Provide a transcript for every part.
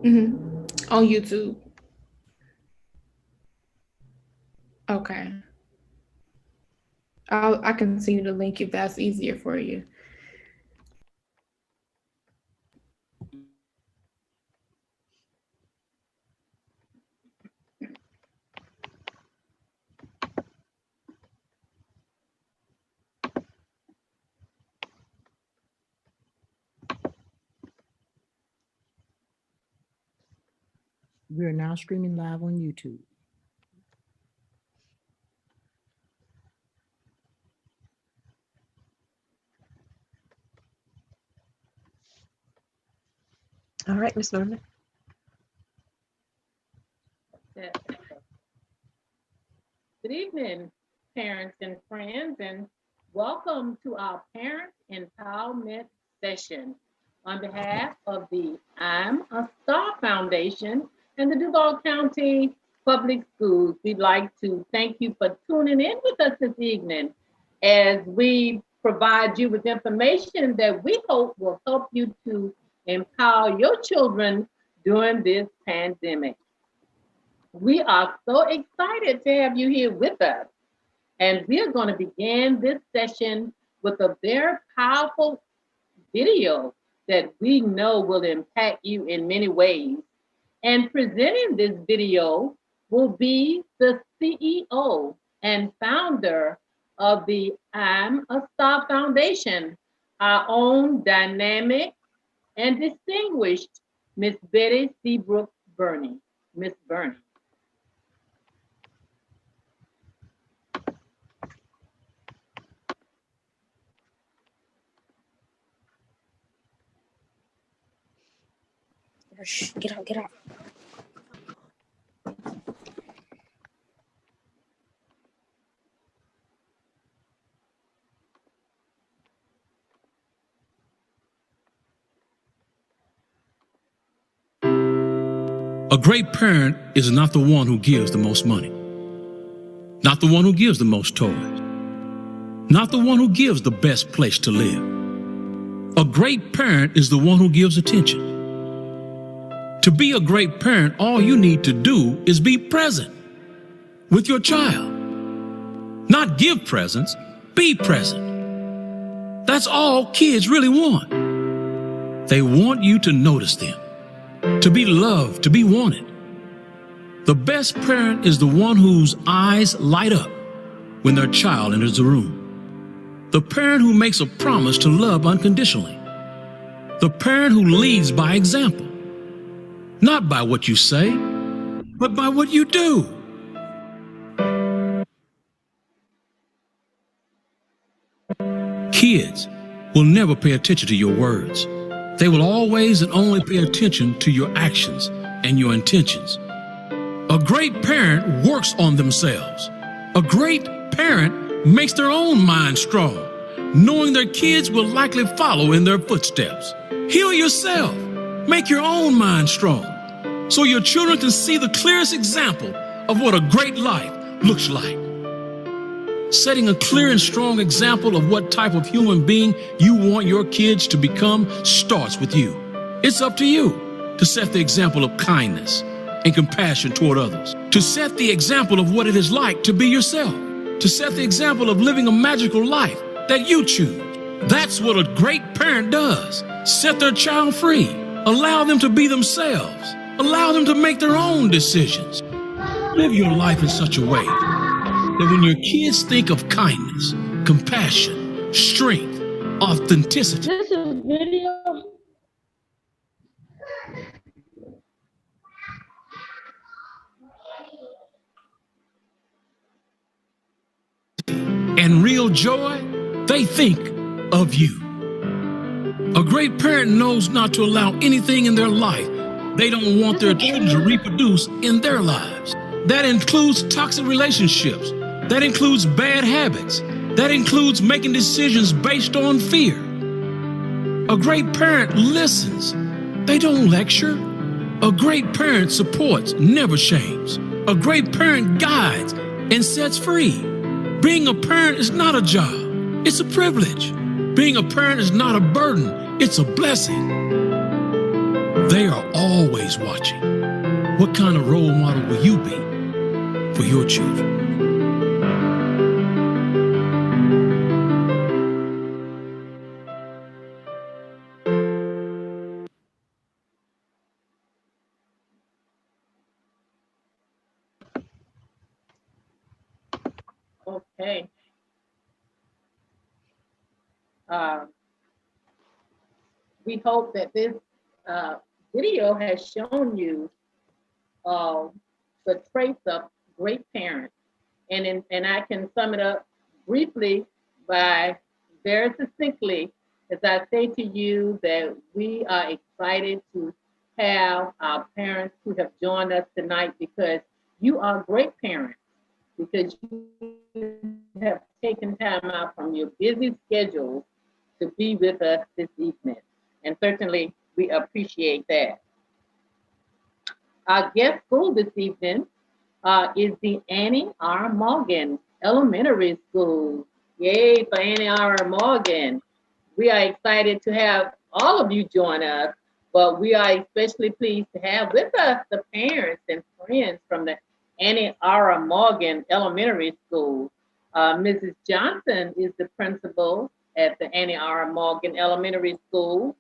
On YouTube. Okay. I can send you the link if that's easier for you. We are now streaming live on YouTube. All right, Ms. Norman. Good evening, parents and friends, and welcome to our Parent Empowerment Session. On behalf of the I'm a Star Foundation and the Duval County Public Schools, we'd like to thank you for tuning in with us this evening as we provide you with information that we hope will help you to empower your children during this pandemic. We are so excited to have you here with us. And we're going to begin this session with a very powerful video that we know will impact you in many ways. And presenting this video will be the CEO and founder of the I'm a Star Foundation, our own dynamic and distinguished Miss Betty Seabrook Burney. Miss Burney. Shh, get out, get out. A great parent is not the one who gives the most money, not the one who gives the most toys, not the one who gives the best place to live. A great parent is the one who gives attention. To be a great parent, all you need to do is be present with your child. Not give presents, be present. That's all kids really want. They want you to notice them, to be loved, to be wanted. The best parent is the one whose eyes light up when their child enters the room. The parent who makes a promise to love unconditionally. The parent who leads by example. Not by what you say, but by what you do. Kids will never pay attention to your words. They will always and only pay attention to your actions and your intentions. A great parent works on themselves. A great parent makes their own mind strong, knowing their kids will likely follow in their footsteps. Heal yourself. Make your own mind strong so your children can see the clearest example of what a great life looks like. Setting a clear and strong example of what type of human being you want your kids to become starts with you. It's up to you to set the example of kindness and compassion toward others, to set the example of what it is like to be yourself, to set the example of living a magical life that you choose. That's what a great parent does. Set their child free. Allow them to be themselves. Allow them to make their own decisions. Live your life in such a way that when your kids think of kindness, compassion, strength, authenticity. This is video. And real joy, they think of you. A great parent knows not to allow anything in their life they don't want their children to reproduce in their lives. That includes toxic relationships. That includes bad habits. That includes making decisions based on fear. A great parent listens. They don't lecture. A great parent supports, never shames. A great parent guides and sets free. Being a parent is not a job. It's a privilege. Being a parent is not a burden. It's a blessing. They are always watching. What kind of role model will you be for your children? Okay. Uh, we hope that this video has shown you the traits of great parents. And I can sum it up briefly by very succinctly as I say to you that we are excited to have our parents who have joined us tonight because you are great parents, because you have taken time out from your busy schedule to be with us this evening. And certainly we appreciate that. Our guest school this evening is the Annie R. Morgan Elementary School. Yay for Annie R. Morgan. We are excited to have all of you join us, but we are especially pleased to have with us the parents and friends from the Annie R. Morgan Elementary School. Mrs. Johnson is the principal at the Annie R. Morgan Elementary School,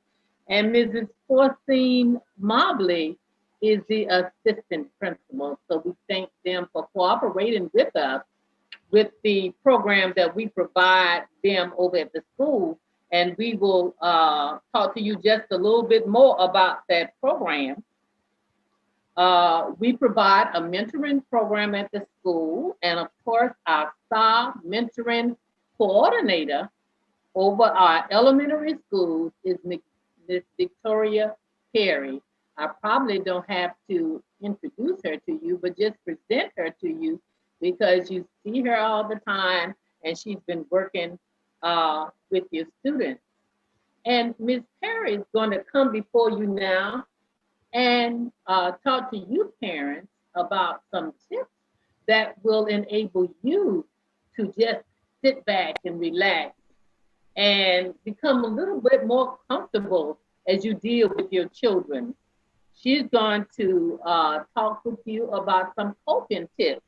and Mrs. Forcine Mobley is the assistant principal. So we thank them for cooperating with us with the program that we provide them over at the school. And we will talk to you just a little bit more about that program. We provide a mentoring program at the school. And of course, our star mentoring coordinator over our elementary schools is Miss Victoria Perry. I probably don't have to introduce her to you, but just present her to you because you see her all the time and she's been working with your students. And Ms. Perry is going to come before you now and talk to you parents about some tips that will enable you to just sit back and relax and become a little bit more comfortable as you deal with your children. She's going to talk with you about some coping tips.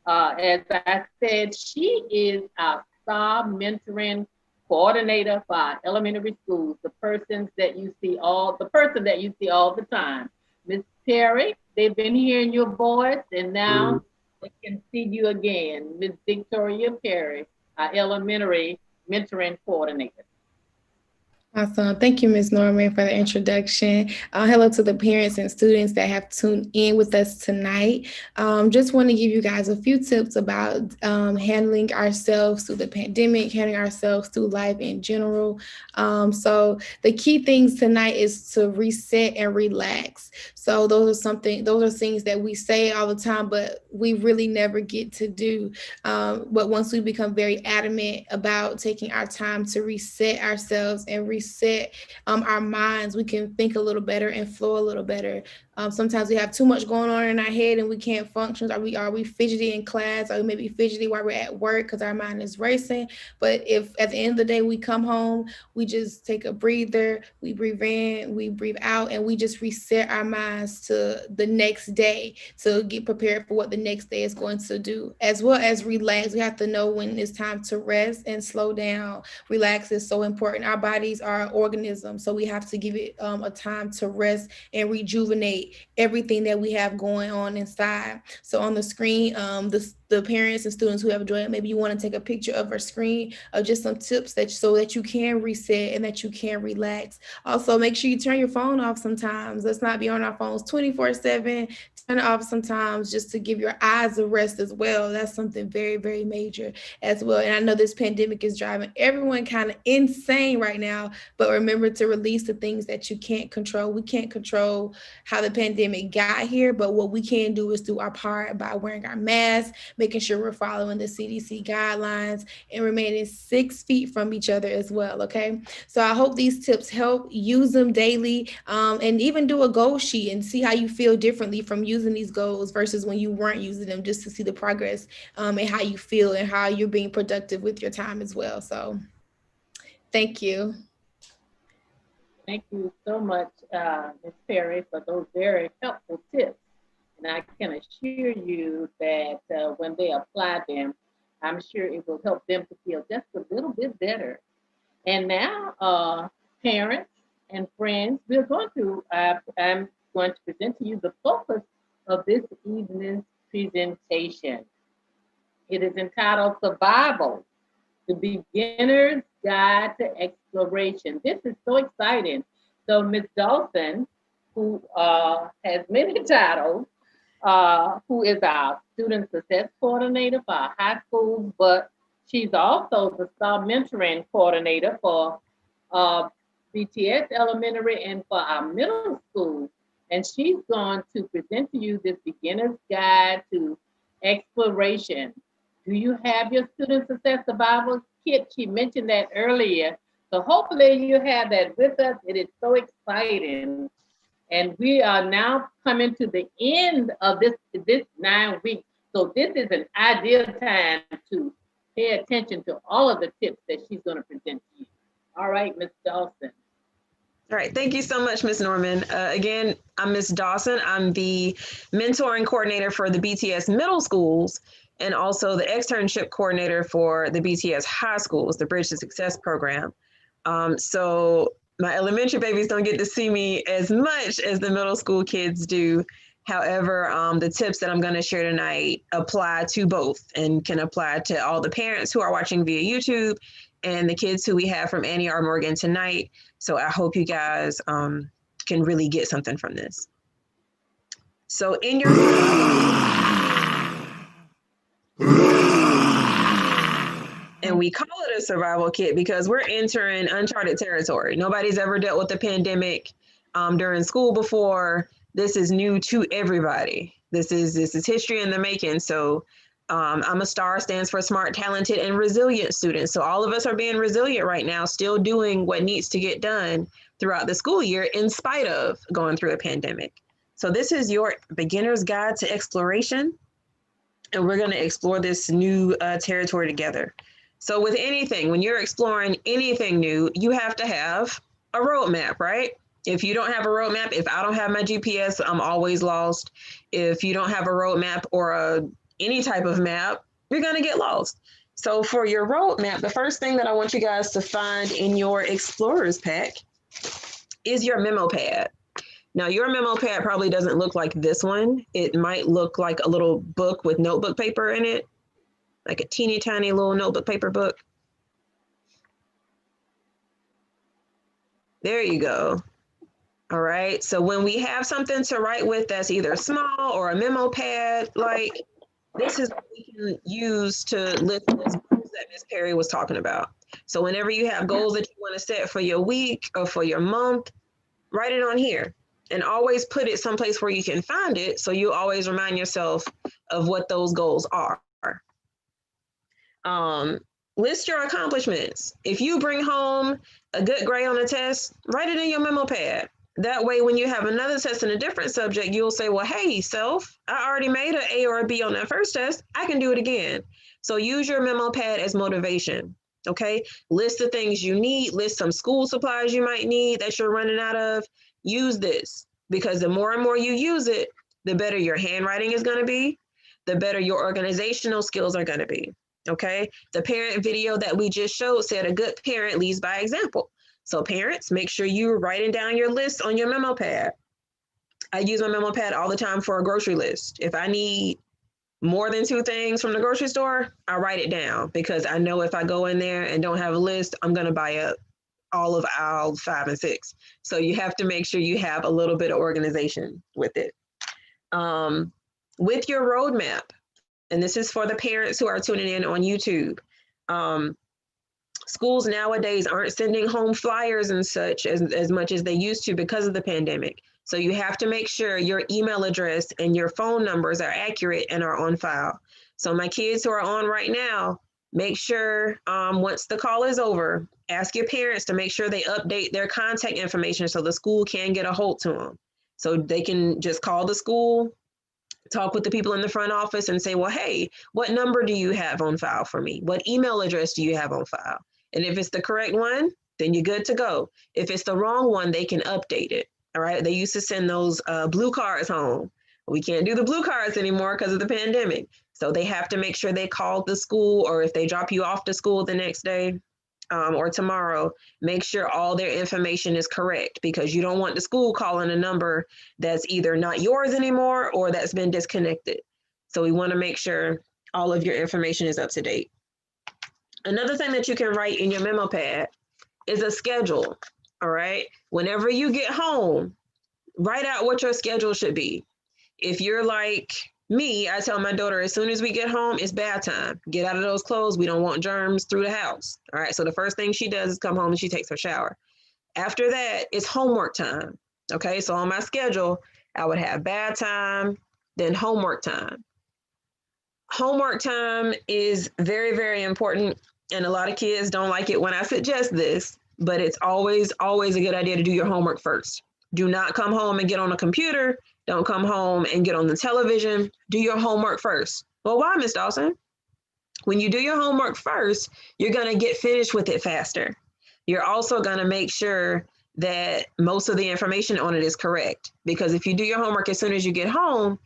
As I said, she is our star mentoring coordinator for our elementary schools, the person that you see all the time. Miss Perry, they've been hearing your voice and now they can see you again. Miss Victoria Perry, our elementary mentoring coordinator. Awesome. Thank you, Ms. Norman, for the introduction. Hello to the parents and students that have tuned in with us tonight. Just want to give you guys a few tips about handling ourselves through the pandemic, handling ourselves through life in general. So the key things tonight is to reset and relax. So those are things that we say all the time, but we really never get to do. But once we become very adamant about taking our time to reset ourselves and reset our minds, we can think a little better and flow a little better. Sometimes we have too much going on in our head and we can't function. Are we fidgety in class? Or maybe fidgety while we're at work because our mind is racing. But if at the end of the day we come home, we just take a breather, we breathe in, we breathe out, and we just reset our minds to the next day to get prepared for what the next day is going to do, as well as relax. We have to know when it's time to rest and slow down. Relax is so important. Our bodies are organisms, so we have to give it a time to rest and rejuvenate everything that we have going on inside. So on the screen, the parents and students who have joined, maybe you want to take a picture of our screen of just some tips so that you can reset and that you can relax. Also, make sure you turn your phone off sometimes. Let's not be on our phones 24/7. Turn it off sometimes just to give your eyes a rest as well. That's something very, very major as well. And I know this pandemic is driving everyone kind of insane right now, but remember to release the things that you can't control. We can't control how the pandemic got here, but what we can do is do our part by wearing our masks, making sure we're following the CDC guidelines, and remaining 6 feet from each other as well, okay? So I hope these tips help. Use them daily, and even do a goal sheet and see how you feel differently from using these goals versus when you weren't using them, just to see the progress and how you feel and how you're being productive with your time as well. So thank you. Thank you so much, Ms. Perry, for those very helpful tips. And I can assure you that when they apply them, I'm sure it will help them to feel just a little bit better. And now, parents and friends, I'm going to present to you the focus of this evening's presentation. It is entitled Survival, the Beginner's Guide to Exploration. This is so exciting. So Ms. Dawson, who has many titles, who is our Student Success Coordinator for our high school, but she's also the STAR Mentoring Coordinator for BTS Elementary and for our middle school. And she's going to present to you this Beginner's Guide to Exploration. Do you have your Student Success Survival Kit? She mentioned that earlier. So hopefully you have that with us. It is so exciting. And we are now coming to the end of this 9 weeks. So this is an ideal time to pay attention to all of the tips that she's going to present to you. All right, Ms. Dawson. All right, thank you so much, Ms. Norman. Again, I'm Ms. Dawson. I'm the mentoring coordinator for the BTS middle schools and also the externship coordinator for the BTS high schools, the Bridge to Success program. So my elementary babies don't get to see me as much as the middle school kids do. However, the tips that I'm going to share tonight apply to both and can apply to all the parents who are watching via YouTube and the kids who we have from Annie R. Morgan tonight. So I hope you guys can really get something from this. So in your and we call it a survival kit because we're entering uncharted territory. Nobody's ever dealt with the pandemic during school before. This is new to everybody. This is history in the making. So I'm a STAR, stands for smart, talented, and resilient students. So all of us are being resilient right now, still doing what needs to get done throughout the school year in spite of going through a pandemic. So this is your beginner's guide to exploration. And we're going to explore this new territory together. So with anything, when you're exploring anything new, you have to have a roadmap, right? If you don't have a roadmap, if I don't have my GPS, I'm always lost. If you don't have a roadmap or any type of map, you're going to get lost. So for your roadmap, the first thing that I want you guys to find in your Explorer's Pack is your memo pad. Now, your memo pad probably doesn't look like this one. It might look like a little book with notebook paper in it, like a teeny tiny little notebook paper book. There you go. All right. So when we have something to write with that's either small or a memo pad, like this is what we can use to list those goals that Ms. Perry was talking about. So whenever you have goals that you want to set for your week or for your month, write it on here and always put it someplace where you can find it. So you always remind yourself of what those goals are. List your accomplishments. If you bring home a good grade on a test, write it in your memo pad. That way, when you have another test in a different subject, you'll say, well, hey, self, I already made an A or a B on that first test. I can do it again. So use your memo pad as motivation, okay? List the things you need. List some school supplies you might need that you're running out of. Use this because the more and more you use it, the better your handwriting is going to be, the better your organizational skills are going to be, okay? The parent video that we just showed said a good parent leads by example. So parents, make sure you're writing down your list on your memo pad. I use my memo pad all the time for a grocery list. If I need more than 2 things from the grocery store, I write it down because I know if I go in there and don't have a list, I'm going to buy up all of aisle 5 and 6. So you have to make sure you have a little bit of organization with it. With your roadmap, and this is for the parents who are tuning in on YouTube, schools nowadays aren't sending home flyers and such as much as they used to because of the pandemic. So you have to make sure your email address and your phone numbers are accurate and are on file. So my kids who are on right now, make sure once the call is over, ask your parents to make sure they update their contact information so the school can get a hold to them. So they can just call the school, talk with the people in the front office and say, well, hey, what number do you have on file for me? What email address do you have on file? And if it's the correct one, then you're good to go. If it's the wrong one, they can update it. All right. They used to send those blue cards home. We can't do the blue cards anymore because of the pandemic. So they have to make sure they call the school, or if they drop you off to school the next day or tomorrow, make sure all their information is correct, because you don't want the school calling a number that's either not yours anymore or that's been disconnected. So we want to make sure all of your information is up to date. Another thing that you can write in your memo pad is a schedule. All right. Whenever you get home, write out what your schedule should be. If you're like me, I tell my daughter, as soon as we get home, it's bath time. Get out of those clothes. We don't want germs through the house. All right. So the first thing she does is come home and she takes her shower. After that, it's homework time. Okay. So on my schedule, I would have bath time, then homework time. Homework time is very, very important. And a lot of kids don't like it when I suggest this, but it's always, always a good idea to do your homework first. Do not come home and get on a computer. Don't come home and get on the television. Do your homework first. Well, why, Ms. Dawson? When you do your homework first, you're going to get finished with it faster. You're also going to make sure that most of the information on it is correct. Because if you do your homework as soon as you get home,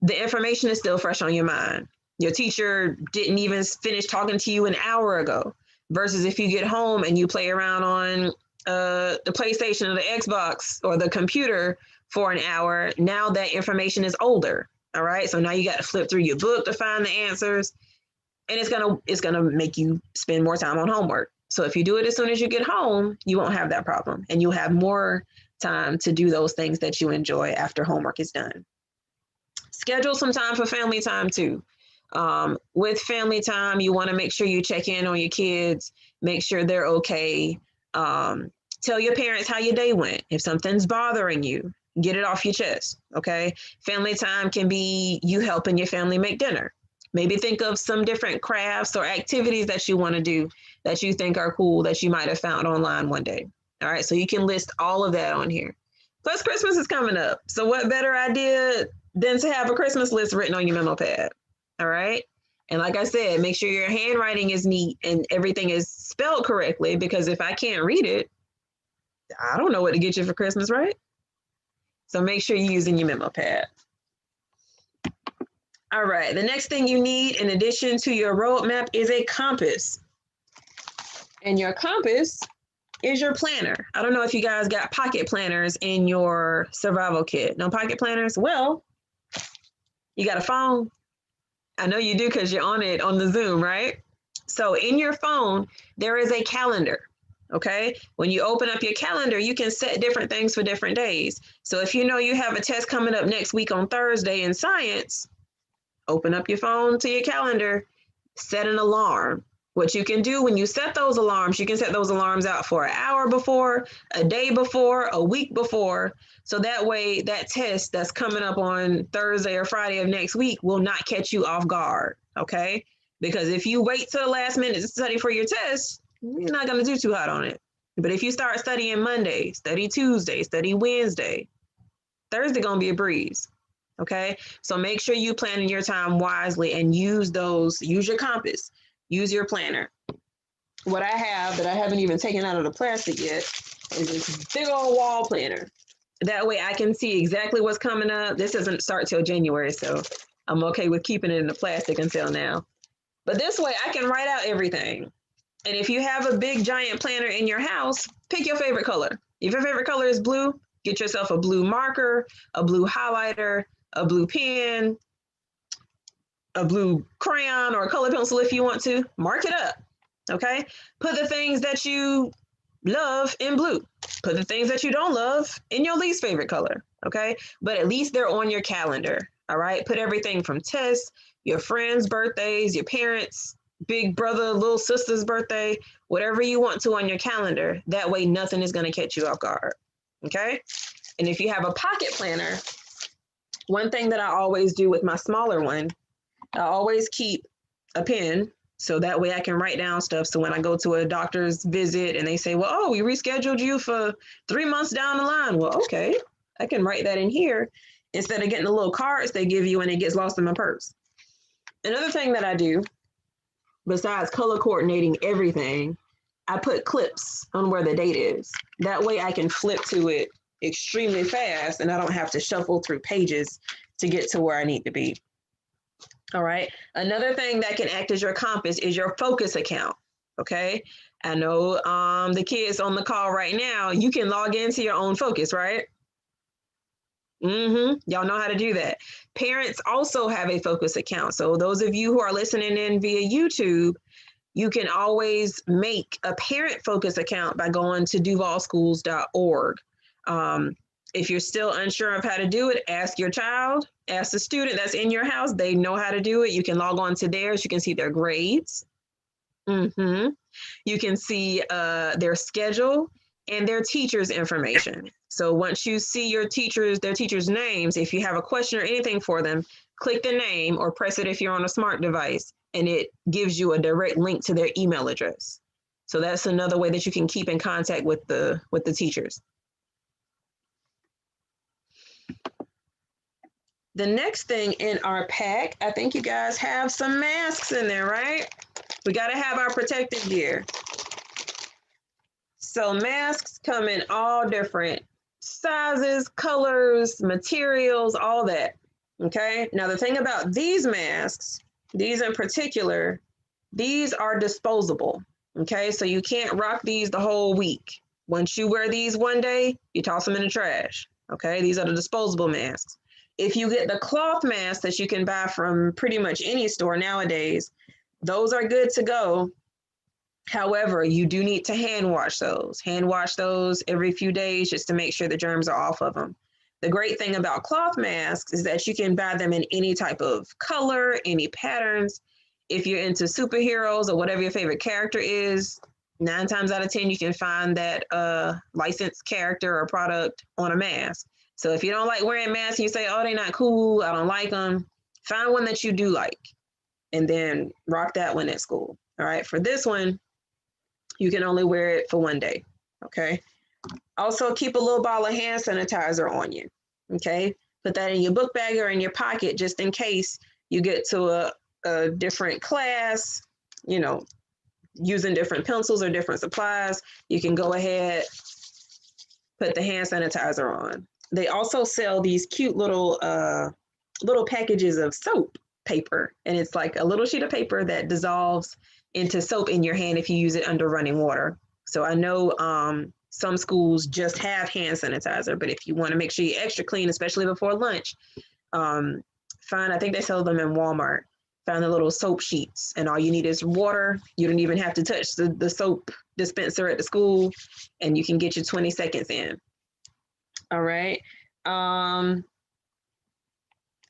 the information is still fresh on your mind. Your teacher didn't even finish talking to you an hour ago. Versus if you get home and you play around on the PlayStation or the Xbox or the computer for an hour, now that information is older. All right. So now you got to flip through your book to find the answers. And it's gonna make you spend more time on homework. So if you do it as soon as you get home, you won't have that problem. And you'll have more time to do those things that you enjoy after homework is done. Schedule some time for family time too. With family time, you want to make sure you check in on your kids, make sure they're okay. Tell your parents how your day went. If something's bothering you, get it off your chest. Okay. Family time can be you helping your family make dinner. Maybe think of some different crafts or activities that you want to do that you think are cool that you might have found online one day. All right. So you can list all of that on here. Plus, Christmas is coming up. So what better idea than to have a Christmas list written on your memo pad? All right. And like I said, make sure your handwriting is neat and everything is spelled correctly, because if I can't read it, I don't know what to get you for Christmas, right? So make sure you're using your memo pad. All right. The next thing you need in addition to your roadmap is a compass. And your compass is your planner. I don't know if you guys got pocket planners in your survival kit. No pocket planners? Well, you got a phone? I know you do because you're on it on the Zoom, right? So in your phone, there is a calendar. Okay. When you open up your calendar, you can set different things for different days. So if you know you have a test coming up next week on Thursday in science, open up your phone to your calendar, set an alarm. What you can do when you set those alarms, you can set those alarms out for an hour before, a day before, a week before. So that way that test that's coming up on Thursday or Friday of next week will not catch you off guard. Okay. Because if you wait till the last minute to study for your test, you're not going to do too hot on it. But if you start studying Monday, study Tuesday, study Wednesday, Thursday going to be a breeze. Okay. So make sure you plan in your time wisely and use your compass, use your planner. What I have that I haven't even taken out of the plastic yet is this big old wall planner. That way I can see exactly what's coming up. This doesn't start till January, so I'm okay with keeping it in the plastic until now. But this way I can write out everything. And if you have a big giant planner in your house, pick your favorite color. If your favorite color is blue, get yourself a blue marker, a blue highlighter, a blue pen, a blue crayon or a color pencil if you want to. Mark it up, okay? Put the things that you love in blue. Put the things that you don't love in your least favorite color, okay? But at least they're on your calendar, all right? Put everything from tests, your friends' birthdays, your parents' big brother, little sister's birthday, whatever you want to on your calendar. That way nothing is going to catch you off guard, okay? And if you have a pocket planner, one thing that I always do with my smaller one, I always keep a pen so that way I can write down stuff. So when I go to a doctor's visit and they say, well, oh, we rescheduled you for 3 months down the line. Well, okay, I can write that in here instead of getting the little cards they give you and it gets lost in my purse. Another thing that I do, besides color coordinating everything, I put clips on where the date is. That way I can flip to it extremely fast and I don't have to shuffle through pages to get to where I need to be. All right. Another thing that can act as your compass is your focus account. Okay. I know the kids on the call right now, you can log into your own focus, right? Y'all know how to do that. Parents also have a focus account. So those of you who are listening in via YouTube, you can always make a parent focus account by going to duvalschools.org. If you're still unsure of how to do it, ask your child, ask the student that's in your house. They know how to do it. You can log on to theirs. You can see their grades. You can see their schedule and their teacher's information. So once you see their teachers' names, if you have a question or anything for them, click the name or press it if you're on a smart device, and it gives you a direct link to their email address. So that's another way that you can keep in contact with the teachers. The next thing in our pack, I think you guys have some masks in there, right? We got to have our protective gear. So masks come in all different sizes, colors, materials, all that. Okay. Now the thing about these masks, these in particular, these are disposable. Okay. So you can't rock these the whole week. Once you wear these one day, you toss them in the trash. Okay. These are the disposable masks. If you get the cloth masks that you can buy from pretty much any store nowadays, those are good to go. However, you do need to hand wash those. Hand wash those every few days just to make sure the germs are off of them. The great thing about cloth masks is that you can buy them in any type of color, any patterns. If you're into superheroes or whatever your favorite character is, 9 times out of 10, you can find that licensed character or product on a mask. So if you don't like wearing masks, you say, oh, they're not cool, I don't like them, find one that you do like, and then rock that one at school. All right, for this one, you can only wear it for one day, okay? Also, keep a little bottle of hand sanitizer on you, okay? Put that in your book bag or in your pocket just in case you get to a different class, you know, using different pencils or different supplies. You can go ahead, put the hand sanitizer on. They also sell these cute little packages of soap paper, and it's like a little sheet of paper that dissolves into soap in your hand if you use it under running water. So I know some schools just have hand sanitizer, but if you want to make sure you're extra clean, especially before lunch, find, I think they sell them in Walmart. Find the little soap sheets, and all you need is water. You don't even have to touch the soap dispenser at the school, and you can get your 20 seconds in. All right.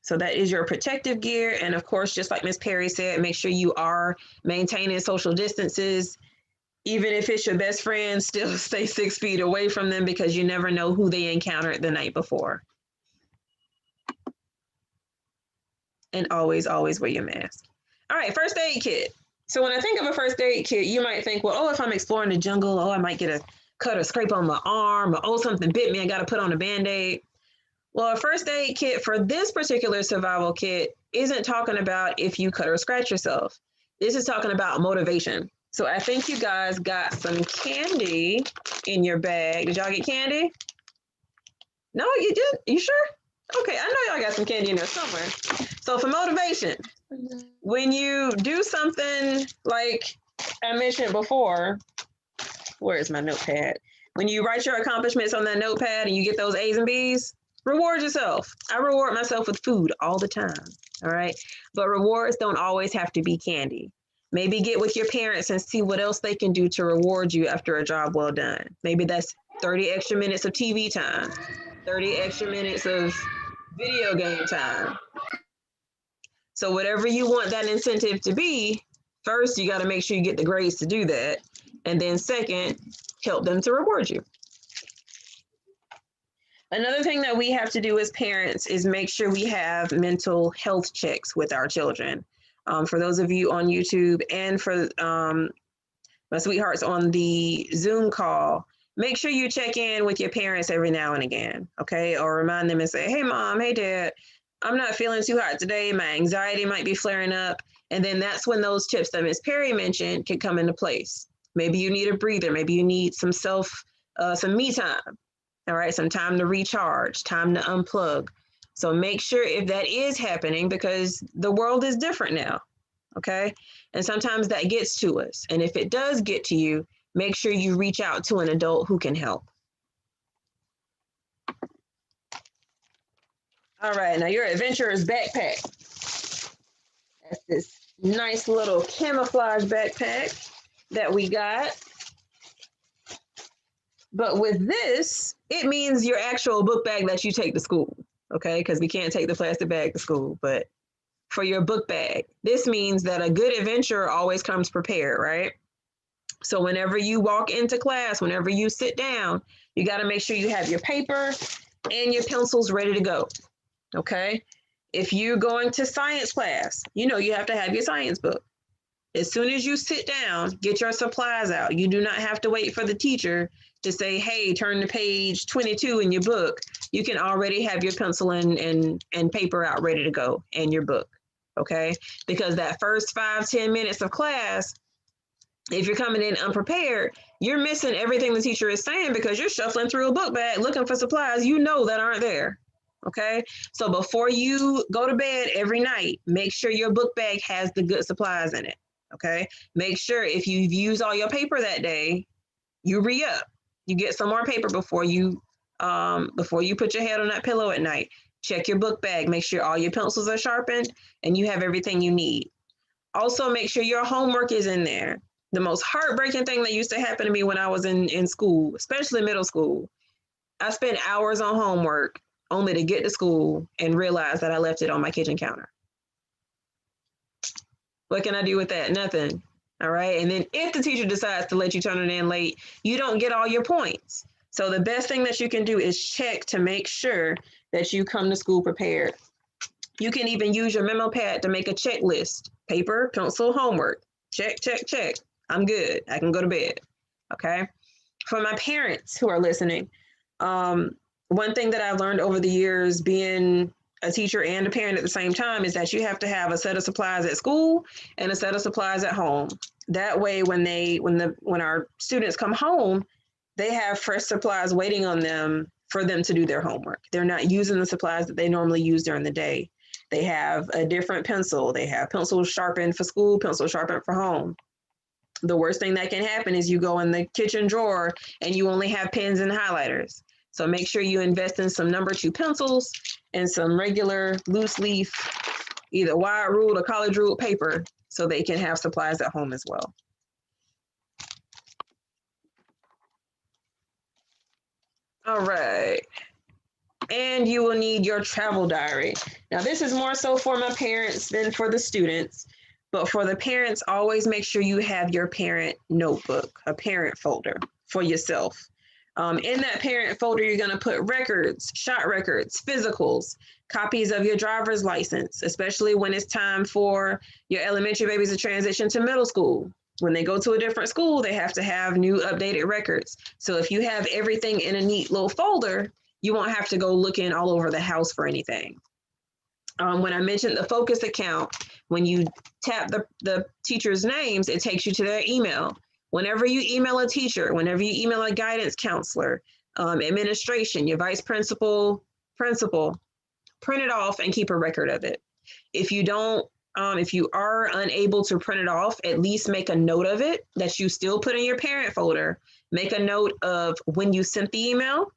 So that is your protective gear. And of course, just like Ms. Perry said, make sure you are maintaining social distances. Even if it's your best friend, still stay 6 feet away from them because you never know who they encountered the night before. And always, always wear your mask. All right, first aid kit. So when I think of a first aid kit, you might think, well, oh, if I'm exploring the jungle, oh, I might get a cut or scrape on my arm, or oh, something bit me, I got to put on a Band-Aid. Well, a first aid kit for this particular survival kit isn't talking about if you cut or scratch yourself. This is talking about motivation. So I think you guys got some candy in your bag. Did y'all get candy? No, you did? You sure? Okay, I know y'all got some candy in there somewhere. So for motivation, when you do something like I mentioned before, where is my notepad? When you write your accomplishments on that notepad and you get those A's and B's, reward yourself. I reward myself with food all the time, all right? But rewards don't always have to be candy. Maybe get with your parents and see what else they can do to reward you after a job well done. Maybe that's 30 extra minutes of TV time, 30 extra minutes of video game time. So whatever you want that incentive to be, first, you got to make sure you get the grades to do that. And then second, help them to reward you. Another thing that we have to do as parents is make sure we have mental health checks with our children. For those of you on YouTube and for my sweethearts on the Zoom call, make sure you check in with your parents every now and again, okay? Or remind them and say, hey, mom, hey, dad, I'm not feeling too hot today. My anxiety might be flaring up. And then that's when those tips that Ms. Perry mentioned can come into place. Maybe you need a breather. Maybe you need some me time. All right, some time to recharge, time to unplug. So make sure if that is happening, because the world is different now, okay? And sometimes that gets to us. And if it does get to you, make sure you reach out to an adult who can help. All right, now your adventurer's backpack. That's this nice little camouflage backpack that we got. But with this, it means your actual book bag that you take to school, okay? Because we can't take the plastic bag to school, but for your book bag, this means that a good adventurer always comes prepared, right? So whenever you walk into class, whenever you sit down, you got to make sure you have your paper and your pencils ready to go, okay? If you're going to science class, you know you have to have your science book. As soon as you sit down, get your supplies out. You do not have to wait for the teacher to say, hey, turn to page 22 in your book. You can already have your pencil and paper out ready to go and your book, okay? Because that first 5-10 minutes of class, if you're coming in unprepared, you're missing everything the teacher is saying because you're shuffling through a book bag looking for supplies you know that aren't there, okay? So before you go to bed every night, make sure your book bag has the good supplies in it, okay? Make sure if you've used all your paper that day, you re-up. You get some more paper before you put your head on that pillow at night. Check your book bag. Make sure all your pencils are sharpened and you have everything you need. Also, make sure your homework is in there. The most heartbreaking thing that used to happen to me when I was in school, especially middle school, I spent hours on homework only to get to school and realize that I left it on my kitchen counter. What can I do with that? Nothing. All right. And then if the teacher decides to let you turn it in late, you don't get all your points. So the best thing that you can do is check to make sure that you come to school prepared. You can even use your memo pad to make a checklist. Paper, pencil, homework. Check, check, check. I'm good. I can go to bed. Okay. For my parents who are listening, one thing that I've learned over the years being a teacher and a parent at the same time is that you have to have a set of supplies at school and a set of supplies at home. That way, when our students come home, they have fresh supplies waiting on them for them to do their homework. They're not using the supplies that they normally use during the day. They have a different pencil. They have pencils sharpened for school, pencils sharpened for home. The worst thing that can happen is you go in the kitchen drawer and you only have pens and highlighters. So make sure you invest in some number 2 pencils and some regular loose leaf, either wide ruled or college ruled paper, so they can have supplies at home as well. All right. And you will need your travel diary. Now, this is more so for my parents than for the students, but for the parents, always make sure you have your parent notebook, a parent folder for yourself. In that parent folder, you're going to put records, shot records, physicals, copies of your driver's license, especially when it's time for your elementary babies to transition to middle school. When they go to a different school, they have to have new updated records. So if you have everything in a neat little folder, you won't have to go looking all over the house for anything. When I mentioned the focus account, when you tap the teacher's names, it takes you to their email. Whenever you email a teacher, whenever you email a guidance counselor, administration, your vice principal, principal, print it off and keep a record of it. If you are unable to print it off, at least make a note of it that you still put in your parent folder. Make a note of when you sent the email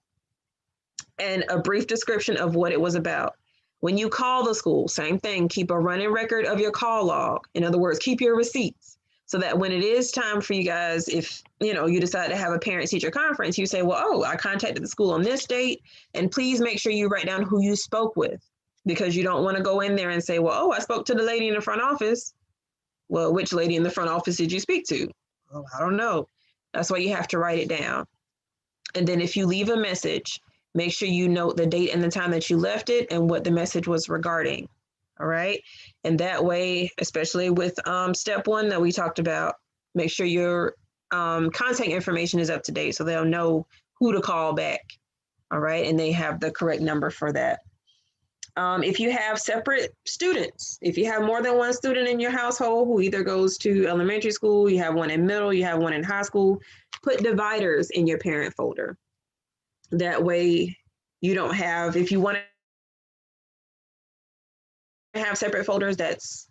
and a brief description of what it was about. When you call the school, same thing, keep a running record of your call log. In other words, keep your receipts so that when it is time for you guys, if you decide to have a parent-teacher conference, you say, well, oh, I contacted the school on this date, and please make sure you write down who you spoke with, because you don't want to go in there and say, well, oh, I spoke to the lady in the front office. Well, which lady in the front office did you speak to? Oh, I don't know. That's why you have to write it down. And then if you leave a message, make sure you note the date and the time that you left it and what the message was regarding. All right. And that way, especially with step 1 that we talked about, make sure your contact information is up to date so they'll know who to call back. All right. And they have the correct number for that. If you have separate students, if you have more than one student in your household who either goes to elementary school, you have one in middle, you have one in high school, put dividers in your parent folder. That way you don't have, if you want to have separate folders, that's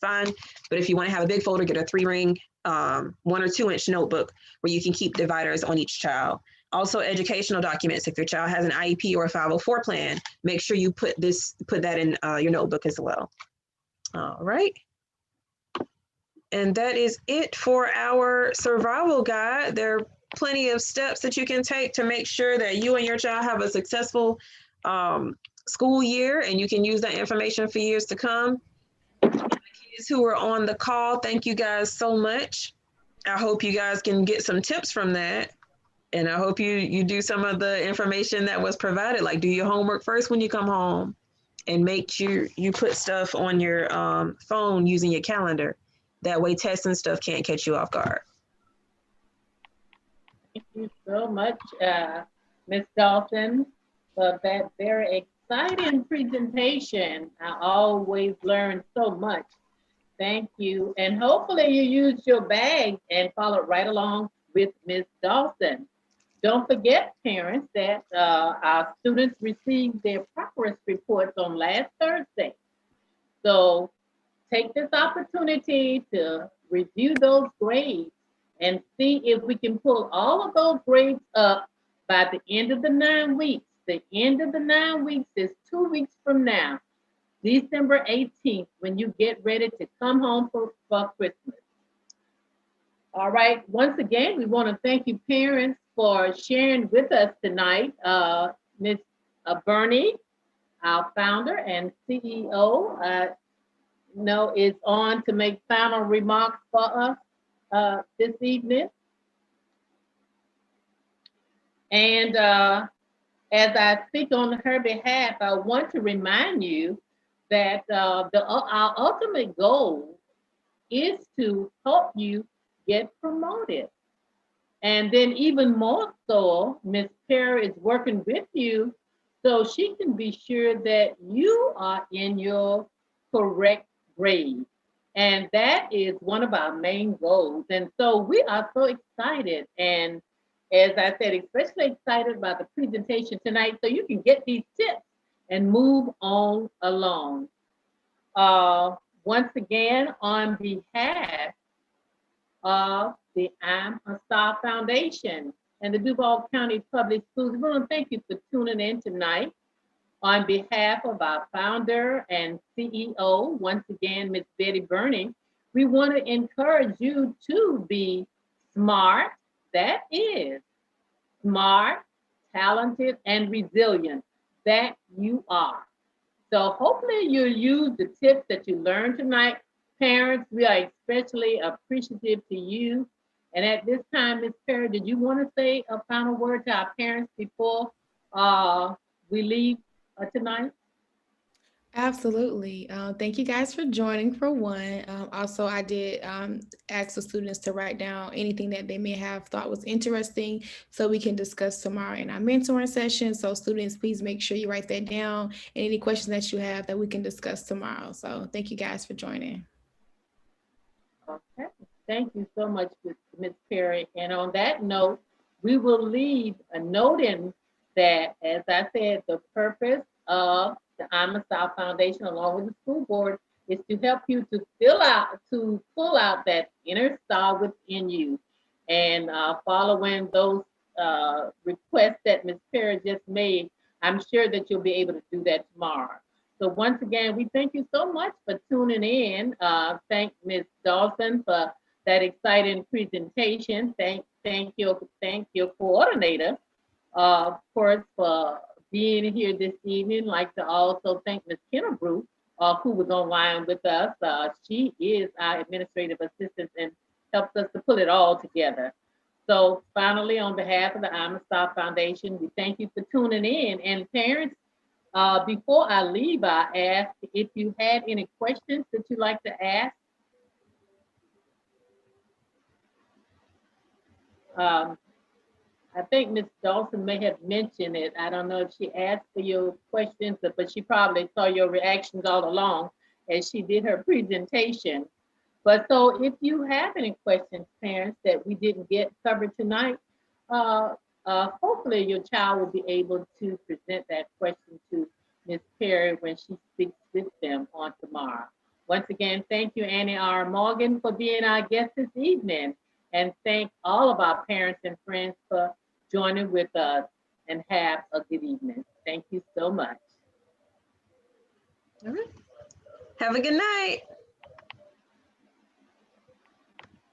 fine. But if you want to have a big folder, get a 3-ring 1 or 2-inch notebook where you can keep dividers on each child. Also, educational documents. If your child has an IEP or a 504 plan, make sure you put that in your notebook as well. All right. And that is it for our survival guide. There are plenty of steps that you can take to make sure that you and your child have a successful school year, and you can use that information for years to come. Kids who are on the call, thank you guys so much. I hope you guys can get some tips from that. And I hope you do some of the information that was provided, like do your homework first when you come home, and make sure you put stuff on your phone using your calendar. That way tests and stuff can't catch you off guard. Thank you so much, Ms. Dalton, for that very exciting presentation. I always learn so much. Thank you. And hopefully you use your bag and follow right along with Ms. Dawson. Don't forget, parents, that our students received their progress reports on last Thursday. So take this opportunity to review those grades and see if we can pull all of those grades up by the end of the 9 weeks. The end of the 9 weeks is 2 weeks from now, December 18th, when you get ready to come home for Christmas. All right, once again, we want to thank you, parents, for sharing with us tonight. Ms. Burney, our founder and CEO, is on to make final remarks for us this evening. And as I speak on her behalf, I want to remind you that our ultimate goal is to help you get promoted. And then even more so, Ms. Perry is working with you so she can be sure that you are in your correct grade. And that is one of our main goals. And so we are so excited. And as I said, especially excited about the presentation tonight so you can get these tips and move on along. Once again, on behalf of the I'm a Star Foundation and the Duval County Public Schools, we want to thank you for tuning in tonight. On behalf of our founder and CEO, once again, Ms. Betty Burney, we want to encourage you to be smart, that is, smart, talented, and resilient, that you are. So hopefully you'll use the tips that you learned tonight. Parents, we are especially appreciative to you. And at this time, Ms. Perry, did you want to say a final word to our parents before we leave tonight? Absolutely. Thank you guys for joining for one. Also, I did ask the students to write down anything that they may have thought was interesting so we can discuss tomorrow in our mentoring session. So students, please make sure you write that down and any questions that you have that we can discuss tomorrow. So thank you guys for joining. Okay. Thank you so much, Ms. Perry. And on that note, we will leave a note in that, as I said, the purpose of the I'm a Star Foundation, along with the school board, is to help you to pull out that inner star within you. And following those requests that Ms. Perry just made, I'm sure that you'll be able to do that tomorrow. So once again, we thank you so much for tuning in. Thank Ms. Dawson for that exciting presentation. Thank your coordinator, of course, for being here this evening. I'd like to also thank Ms. Kennebrew, who was online with us. She is our administrative assistant and helps us to put it all together. So finally, on behalf of the I'm a Star Foundation, we thank you for tuning in. And parents, before I leave, I asked if you had any questions that you'd like to ask. I think Ms. Dawson may have mentioned it. I don't know if she asked for your questions, but she probably saw your reactions all along as she did her presentation. But so if you have any questions, parents, that we didn't get covered tonight, uh, hopefully your child will be able to present that question to Ms. Perry when she speaks with them on tomorrow. Once again, thank you, Annie R. Morgan, for being our guest this evening. And thank all of our parents and friends for joining with us, and have a good evening. Thank you so much. Have a good night.